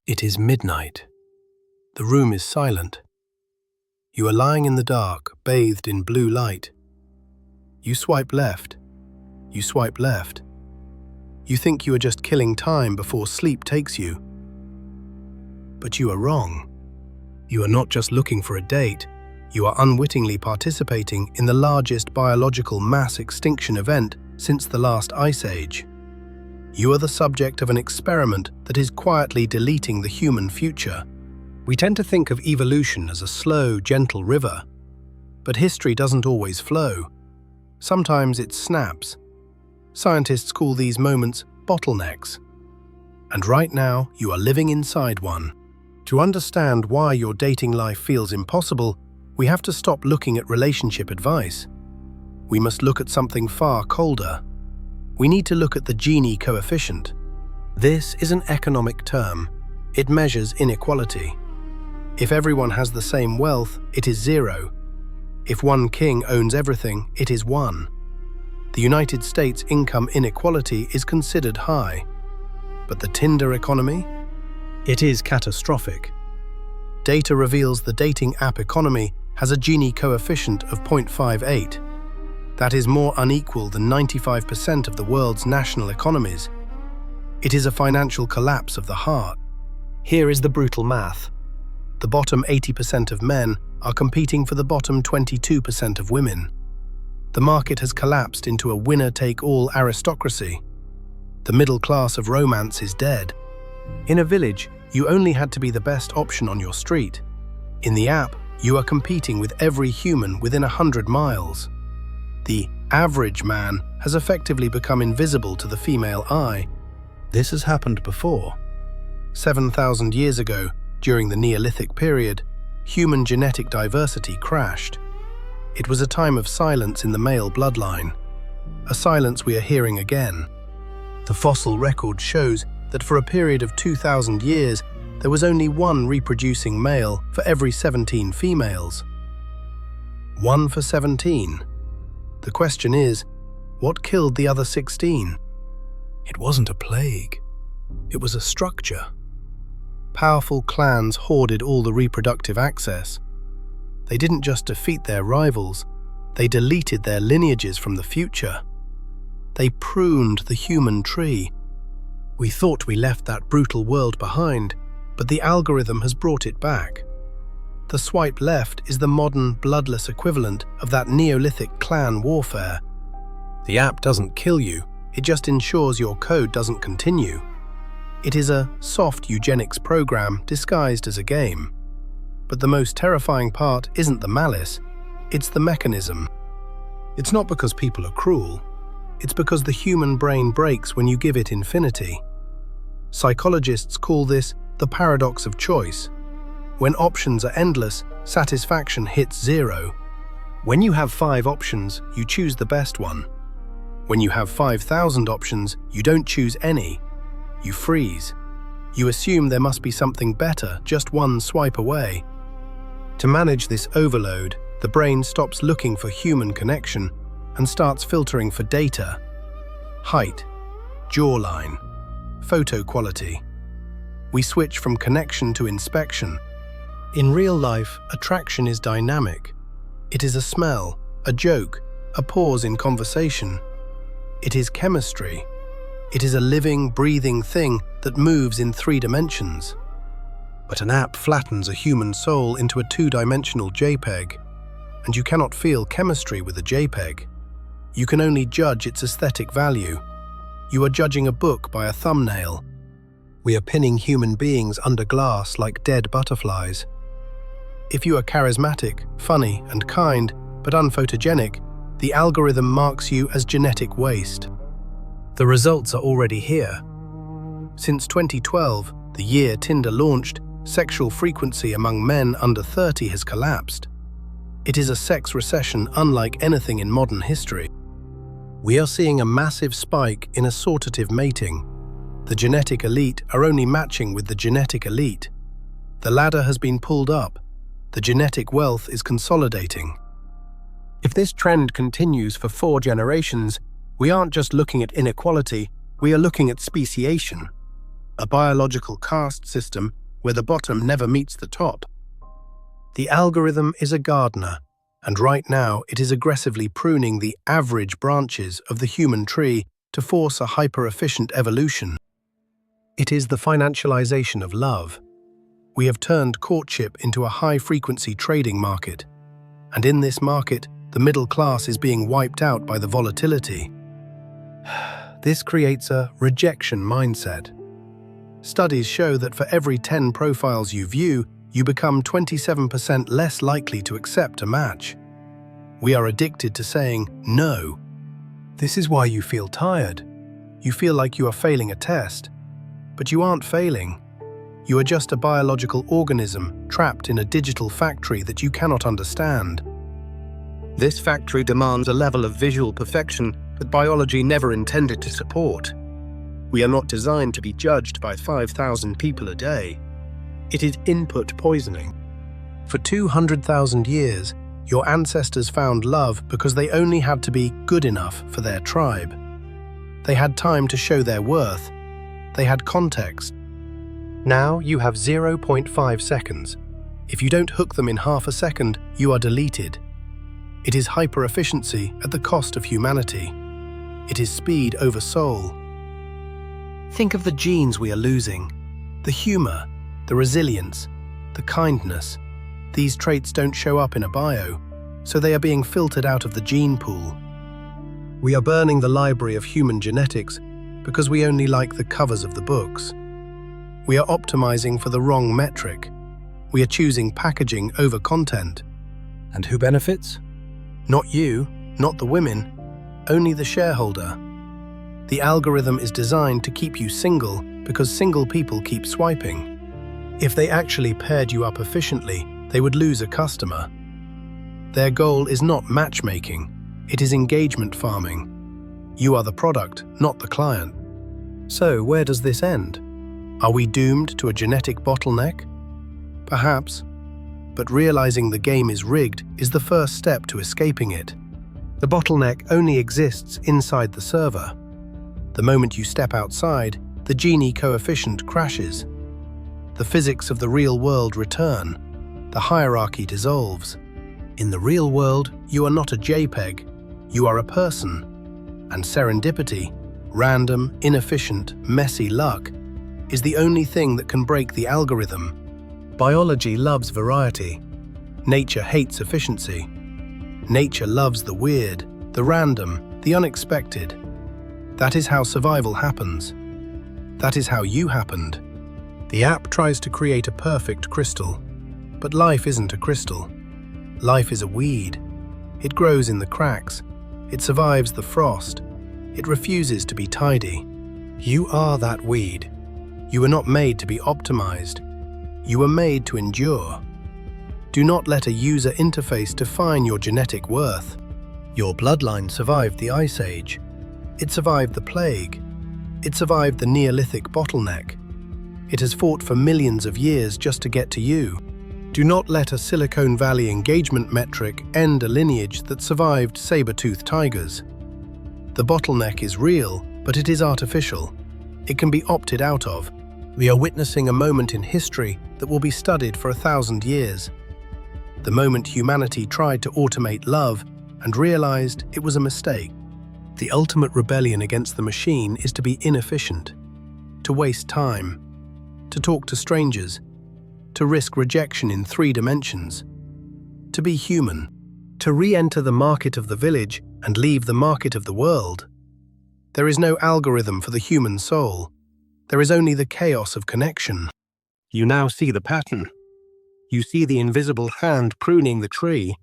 It is midnight. The room is silent. You are lying in the dark, bathed in blue light. You swipe left. You swipe left. You think you are just killing time before sleep takes you. But you are wrong. You are not just looking for a date. You are unwittingly participating in the largest biological mass extinction event since the last ice age. You are the subject of an experiment that is quietly deleting the human future. We tend to think of evolution as a slow, gentle river. But history doesn't always flow. Sometimes it snaps. Scientists call these moments bottlenecks. And right now, you are living inside one. To understand why your dating life feels impossible, we have to stop looking at relationship advice. We must look at something far colder. We need to look at the Gini Coefficient. This is an economic term. It measures inequality. If everyone has the same wealth, it is 0. If one king owns everything, it is 1. The United States income inequality is considered high. But the Tinder economy? It is catastrophic. Data reveals the dating app economy has a Gini coefficient of 0.58. That is more unequal than 95% of the world's national economies. It is a financial collapse of the heart. Here is the brutal math. The bottom 80% of men are competing for the bottom 22% of women. The market has collapsed into a winner-take-all aristocracy. The middle class of romance is dead. In a village, you only had to be the best option on your street. In the app, you are competing with every human within 100 miles. The average man has effectively become invisible to the female eye. This has happened before. 7,000 years ago, during the Neolithic period, human genetic diversity crashed. It was a time of silence in the male bloodline, a silence we are hearing again. The fossil record shows that for a period of 2,000 years, there was only one reproducing male for every 17 females. 1 for 17. The question is, what killed the other 16? It wasn't a plague. It was a structure. Powerful clans hoarded all the reproductive access. They didn't just defeat their rivals, they deleted their lineages from the future. They pruned the human tree. We thought we left that brutal world behind, but the algorithm has brought it back. The swipe left is the modern, bloodless equivalent of that Neolithic clan warfare. The app doesn't kill you, it just ensures your code doesn't continue. It is a soft eugenics program disguised as a game. But the most terrifying part isn't the malice, it's the mechanism. It's not because people are cruel, it's because the human brain breaks when you give it infinity. Psychologists call this the paradox of choice. When options are endless, satisfaction hits 0. When you have 5 options, you choose the best one. When you have 5,000 options, you don't choose any. You freeze. You assume there must be something better just one swipe away. To manage this overload, the brain stops looking for human connection and starts filtering for data. Height, jawline, photo quality. We switch from connection to inspection. In real life, attraction is dynamic. It is a smell, a joke, a pause in conversation. It is chemistry. It is a living, breathing thing that moves in 3 dimensions. But an app flattens a human soul into a 2-dimensional JPEG, and you cannot feel chemistry with a JPEG. You can only judge its aesthetic value. You are judging a book by a thumbnail. We are pinning human beings under glass like dead butterflies. If you are charismatic, funny, and kind, but unphotogenic, the algorithm marks you as genetic waste. The results are already here. Since 2012, the year Tinder launched, sexual frequency among men under 30 has collapsed. It is a sex recession unlike anything in modern history. We are seeing a massive spike in assortative mating. The genetic elite are only matching with the genetic elite. The ladder has been pulled up. The genetic wealth is consolidating. If this trend continues for 4 generations, we aren't just looking at inequality, we are looking at speciation. a biological caste system where the bottom never meets the top. The algorithm is a gardener, and right now it is aggressively pruning the average branches of the human tree to force a hyper-efficient evolution. It is the financialization of love. We have turned courtship into a high-frequency trading market, and in this market, the middle class is being wiped out by the volatility. This creates a rejection mindset. Studies show that for every 10 profiles you view, you become 27% less likely to accept a match. We are addicted to saying no. This is why you feel tired. You feel like you are failing a test. But you aren't failing. You are just a biological organism trapped in a digital factory that you cannot understand. This factory demands a level of visual perfection that biology never intended to support. We are not designed to be judged by 5,000 people a day. It is input poisoning. For 200,000 years, your ancestors found love because they only had to be good enough for their tribe. They had time to show their worth. They had context. Now you have 0.5 seconds. If you don't hook them in half a second, you are deleted. It is hyper-efficiency at the cost of humanity. It is speed over soul. Think of the genes we are losing. The humor, the resilience, the kindness. These traits don't show up in a bio, so they are being filtered out of the gene pool. We are burning the library of human genetics because we only like the covers of the books. We are optimizing for the wrong metric. We are choosing packaging over content. And who benefits? Not you, not the women, only the shareholder. The algorithm is designed to keep you single because single people keep swiping. If they actually paired you up efficiently, they would lose a customer. Their goal is not matchmaking, it is engagement farming. You are the product, not the client. So where does this end? Are we doomed to a genetic bottleneck? Perhaps, but realizing the game is rigged is the first step to escaping it. The bottleneck only exists inside the server. The moment you step outside, the Gini coefficient crashes. The physics of the real world return. The hierarchy dissolves. In the real world, you are not a JPEG. You are a person. And serendipity, random, inefficient, messy luck, is the only thing that can break the algorithm. Biology loves variety. Nature hates efficiency. Nature loves the weird, the random, the unexpected. That is how survival happens. That is how you happened. The app tries to create a perfect crystal, but life isn't a crystal. Life is a weed. It grows in the cracks. It survives the frost. It refuses to be tidy. You are that weed. You were not made to be optimized. You were made to endure. Do not let a user interface define your genetic worth. Your bloodline survived the Ice Age. It survived the plague. It survived the Neolithic bottleneck. It has fought for millions of years just to get to you. Do not let a Silicon Valley engagement metric end a lineage that survived saber-toothed tigers. The bottleneck is real, but it is artificial. It can be opted out of. We are witnessing a moment in history that will be studied for 1,000 years. The moment humanity tried to automate love and realized it was a mistake. The ultimate rebellion against the machine is to be inefficient, to waste time, to talk to strangers, to risk rejection in 3 dimensions, to be human, to re-enter the market of the village and leave the market of the world. There is no algorithm for the human soul. There is only the chaos of connection. You now see the pattern. You see the invisible hand pruning the tree.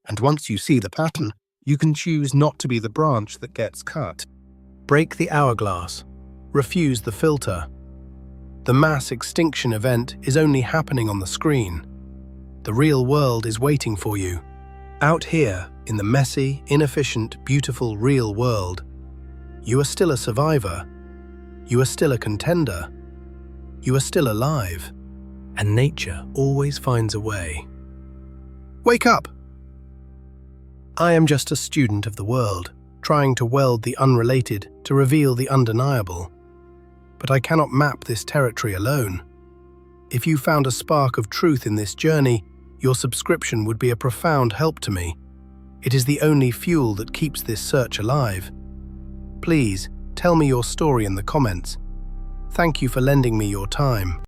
And once you see the pattern, you can choose not to be the branch that gets cut. Break the hourglass. Refuse the filter. The mass extinction event is only happening on the screen. The real world is waiting for you. Out here, in the messy, inefficient, beautiful real world, you are still a survivor. You are still a contender. You are still alive. And nature always finds a way. Wake up! I am just a student of the world, trying to weld the unrelated to reveal the undeniable. but I cannot map this territory alone. If you found a spark of truth in this journey, your subscription would be a profound help to me. It is the only fuel that keeps this search alive. Please, tell me your story in the comments. Thank you for lending me your time.